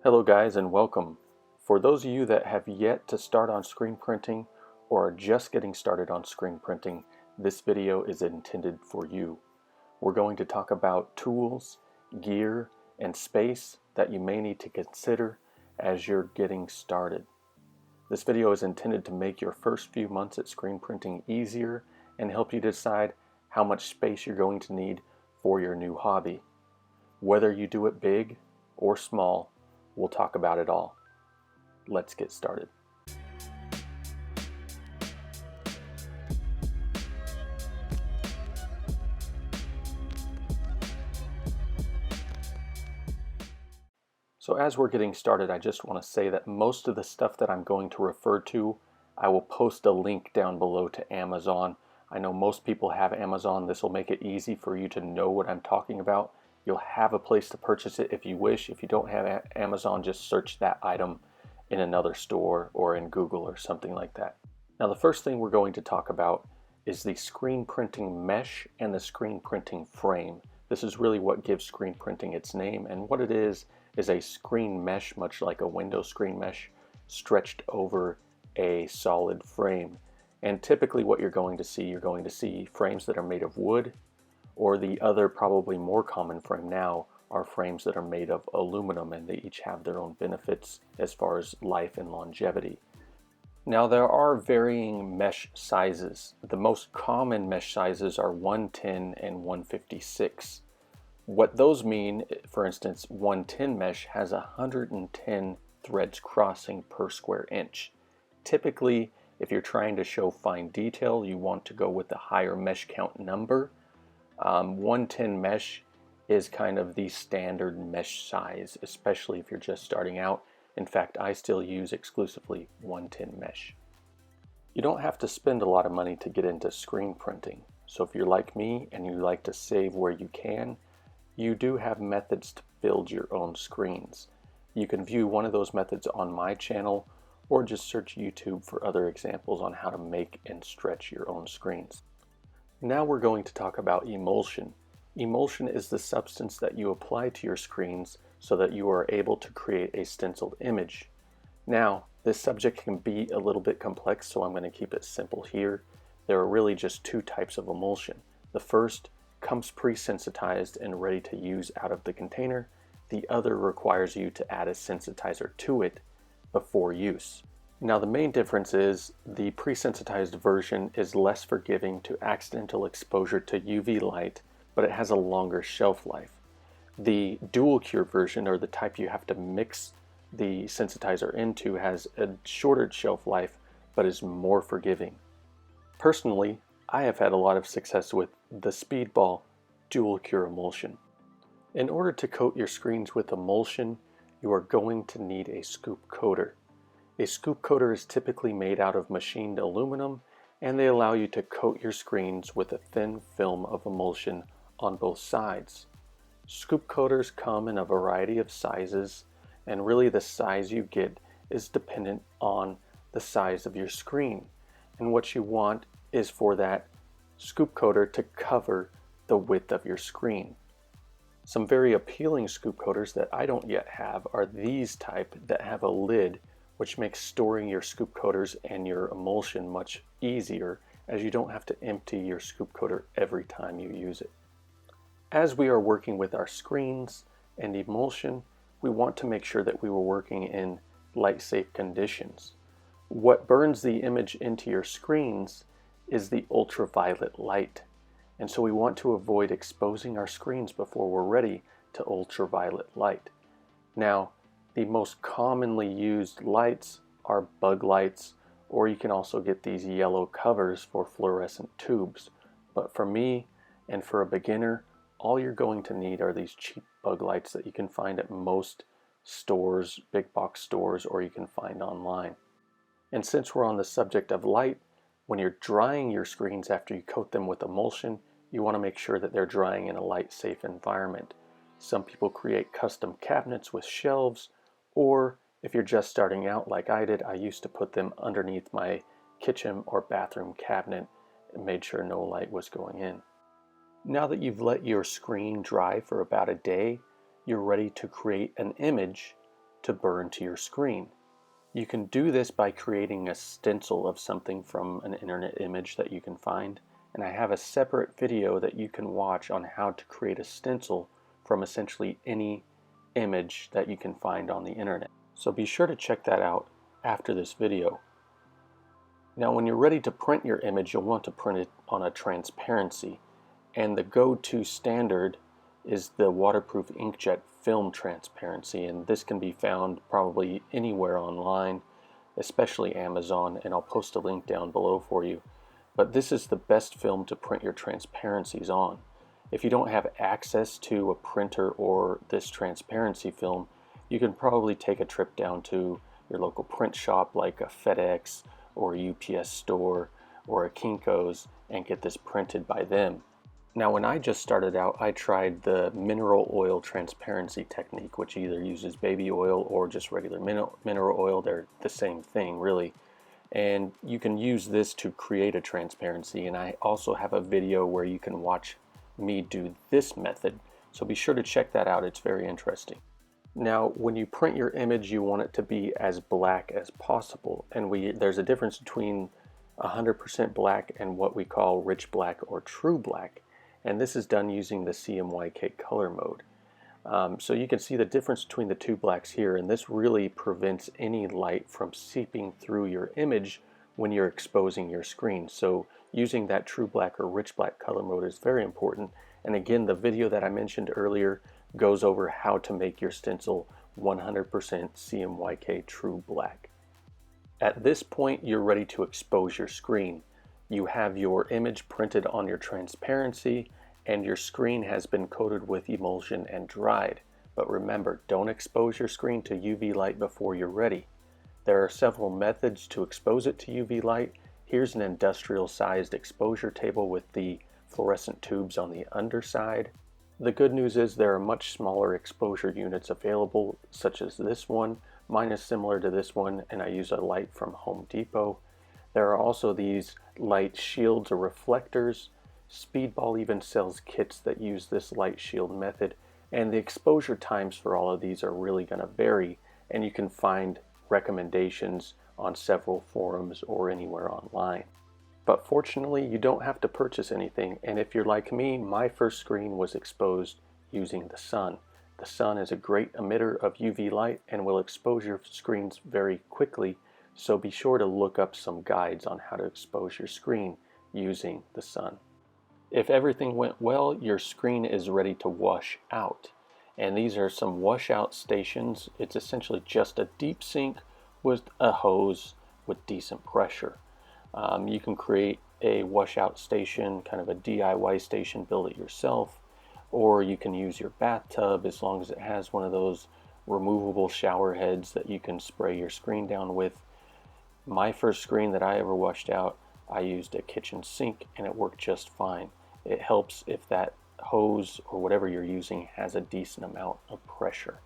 Hello guys and welcome. For those of you that have yet to start on screen printing or are just getting started on screen printing, this video is intended for you. We're going to talk about tools, gear, and space that you may need to consider as you're getting started. This video is intended to make your first few months at screen printing easier and help you decide how much space you're going to need for your new hobby. Whether you do it big or small, we'll talk about it all. Let's get started. So as we're getting started, I just want to say that most of the stuff that I'm going to refer to, I will post a link down below to Amazon. I know most people have Amazon. This will make it easy for you to know what I'm talking about. You'll have a place to purchase it if you wish. If you don't have Amazon, just search that item in another store or in Google or something like that. Now the first thing we're going to talk about is the screen printing mesh and the screen printing frame. This is really what gives screen printing its name, and what it is a screen mesh, much like a window screen mesh, stretched over a solid frame. And typically what you're going to see frames that are made of wood, or the other probably more common frame now are frames that are made of aluminum, and they each have their own benefits as far as life and longevity. Now there are varying mesh sizes. The most common mesh sizes are 110 and 156. What those mean, for instance, 110 mesh has 110 threads crossing per square inch. Typically, if you're trying to show fine detail, you want to go with the higher mesh count number. 110 mesh is kind of the standard mesh size, especially if you're just starting out. In fact, I still use exclusively 110 mesh. You don't have to spend a lot of money to get into screen printing. So if you're like me and you like to save where you can, you do have methods to build your own screens. You can view one of those methods on my channel, or just search YouTube for other examples on how to make and stretch your own screens. Now we're going to talk about emulsion. Emulsion is the substance that you apply to your screens so that you are able to create a stenciled image. Now, this subject can be a little bit complex, so I'm going to keep it simple here. There are really just two types of emulsion. The first comes pre-sensitized and ready to use out of the container. The other requires you to add a sensitizer to it before use. Now the main difference is the pre-sensitized version is less forgiving to accidental exposure to UV light, but it has a longer shelf life. The dual cure version, or the type you have to mix the sensitizer into, has a shorter shelf life but is more forgiving. Personally, I have had a lot of success with the Speedball dual cure emulsion. In order to coat your screens with emulsion, you are going to need a scoop coater. A scoop coater is typically made out of machined aluminum, and they allow you to coat your screens with a thin film of emulsion on both sides. Scoop coaters come in a variety of sizes, and really the size you get is dependent on the size of your screen. And what you want is for that scoop coater to cover the width of your screen. Some very appealing scoop coaters that I don't yet have are these type that have a lid, which makes storing your scoop coaters and your emulsion much easier, as you don't have to empty your scoop coater every time you use it. As we are working with our screens and emulsion, we want to make sure that we were working in light-safe conditions. What burns the image into your screens is the ultraviolet light, and so we want to avoid exposing our screens before we're ready to ultraviolet light. Now, the most commonly used lights are bug lights, or you can also get these yellow covers for fluorescent tubes. But for me, and for a beginner, all you're going to need are these cheap bug lights that you can find at most stores, big box stores, or you can find online. And since we're on the subject of light, when you're drying your screens after you coat them with emulsion, you want to make sure that they're drying in a light-safe environment. Some people create custom cabinets with shelves, or if you're just starting out like I did, I used to put them underneath my kitchen or bathroom cabinet and made sure no light was going in. Now that you've let your screen dry for about a day, you're ready to create an image to burn to your screen. You can do this by creating a stencil of something from an internet image that you can find, and I have a separate video that you can watch on how to create a stencil from essentially any image that you can find on the internet. So be sure to check that out after this video. Now when you're ready to print your image, you'll want to print it on a transparency, and the go-to standard is the waterproof inkjet film transparency, and this can be found probably anywhere online, especially Amazon, and I'll post a link down below for you. But this is the best film to print your transparencies on. If you don't have access to a printer or this transparency film, you can probably take a trip down to your local print shop like a FedEx or a UPS store or a Kinko's and get this printed by them. Now when I just started out, I tried the mineral oil transparency technique, which either uses baby oil or just regular mineral oil. They're the same thing really. And you can use this to create a transparency, and I also have a video where you can watch me do this method. So be sure to check that out, it's very interesting. Now when you print your image, you want it to be as black as possible, and there's a difference between 100% black and what we call rich black or true black. And this is done using the CMYK color mode. So you can see the difference between the two blacks here, and this really prevents any light from seeping through your image when you're exposing your screen. So using that true black or rich black color mode is very important. And again, the video that I mentioned earlier goes over how to make your stencil 100% CMYK true black. At this point, you're ready to expose your screen. You have your image printed on your transparency, and your screen has been coated with emulsion and dried. But remember, don't expose your screen to UV light before you're ready. There are several methods to expose it to UV light. Here's an industrial sized exposure table with the fluorescent tubes on the underside. The good news is there are much smaller exposure units available, such as this one. Mine is similar to this one, and I use a light from Home Depot. There are also these light shields or reflectors. Speedball even sells kits that use this light shield method, and the exposure times for all of these are really going to vary, and you can find recommendations on several forums or anywhere online. But fortunately, you don't have to purchase anything, and if you're like me, my first screen was exposed using the sun. The sun is a great emitter of UV light and will expose your screens very quickly, so be sure to look up some guides on how to expose your screen using the sun. If everything went well, your screen is ready to wash out. And these are some washout stations. It's essentially just a deep sink with a hose with decent pressure. You can create a washout station, kind of a DIY station, build it yourself, or you can use your bathtub as long as it has one of those removable shower heads that you can spray your screen down with. My first screen that I ever washed out, I used a kitchen sink and it worked just fine. It helps if that hose or whatever you're using has a decent amount of pressure.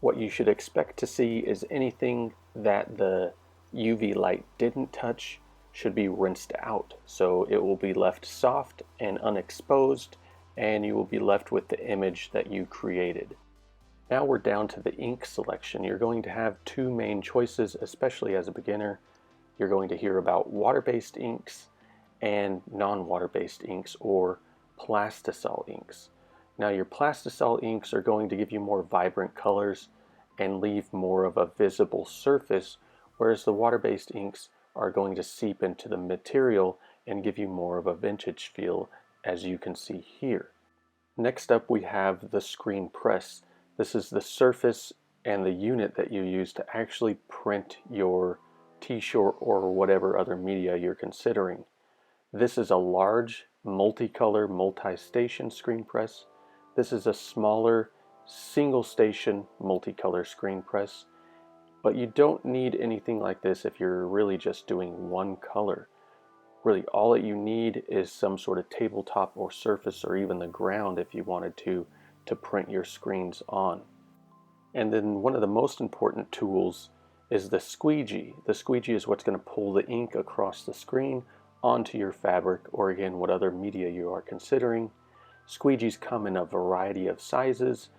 What you should expect to see is anything that the UV light didn't touch should be rinsed out. So it will be left soft and unexposed, and you will be left with the image that you created. Now we're down to the ink selection. You're going to have two main choices, especially as a beginner. You're going to hear about water-based inks and non-water-based inks, or plastisol inks. Now your plastisol inks are going to give you more vibrant colors and leave more of a visible surface, whereas the water-based inks are going to seep into the material and give you more of a vintage feel, as you can see here. Next up we have the screen press. This is the surface and the unit that you use to actually print your t-shirt or whatever other media you're considering. This is a large, multicolor, multi-station screen press. This is a smaller, single-station, multicolor screen press. But you don't need anything like this if you're really just doing one color. Really, all that you need is some sort of tabletop or surface, or even the ground if you wanted to print your screens on. And then one of the most important tools is the squeegee. The squeegee is what's going to pull the ink across the screen onto your fabric, or again, what other media you are considering. Squeegees come in a variety of sizes,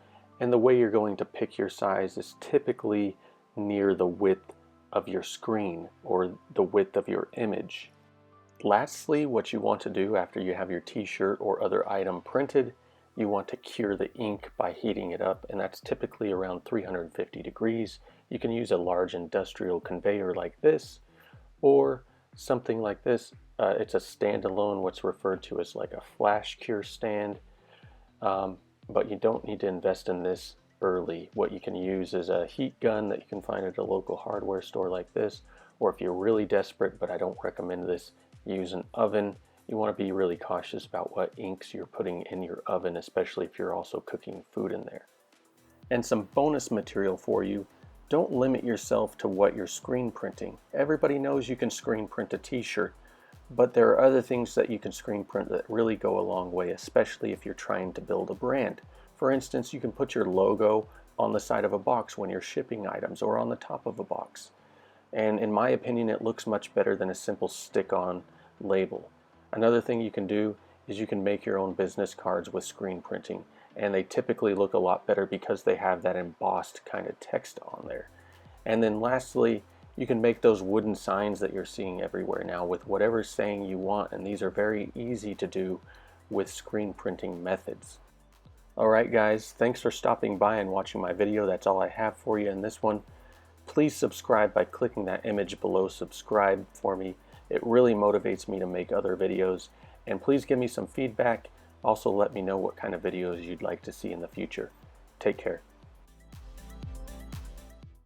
And the way you're going to pick your size is typically near the width of your screen or the width of your image. Lastly, what you want to do after you have your t-shirt or other item printed, you want to cure the ink by heating it up, and that's typically around 350 degrees. You can use a large industrial conveyor like this, or something like this. It's a standalone, what's referred to as like a flash cure stand, but you don't need to invest in this early. What you can use is a heat gun that you can find at a local hardware store like this, or if you're really desperate, but I don't recommend this, use an oven. You want to be really cautious about what inks you're putting in your oven, especially if you're also cooking food in there. And some bonus material for you: don't limit yourself to what you're screen printing. Everybody knows you can screen print a t-shirt, but there are other things that you can screen print that really go a long way, especially if you're trying to build a brand. For instance, you can put your logo on the side of a box when you're shipping items, or on the top of a box. And in my opinion, it looks much better than a simple stick-on label. Another thing you can do is you can make your own business cards with screen printing, and they typically look a lot better because they have that embossed kind of text on there. And then lastly, you can make those wooden signs that you're seeing everywhere now with whatever saying you want, and these are very easy to do with screen printing methods. Alright guys, thanks for stopping by and watching my video. That's all I have for you in this one. Please subscribe by clicking that image below subscribe for me. It really motivates me to make other videos. And please give me some feedback. Also let me know what kind of videos you'd like to see in the future. Take care.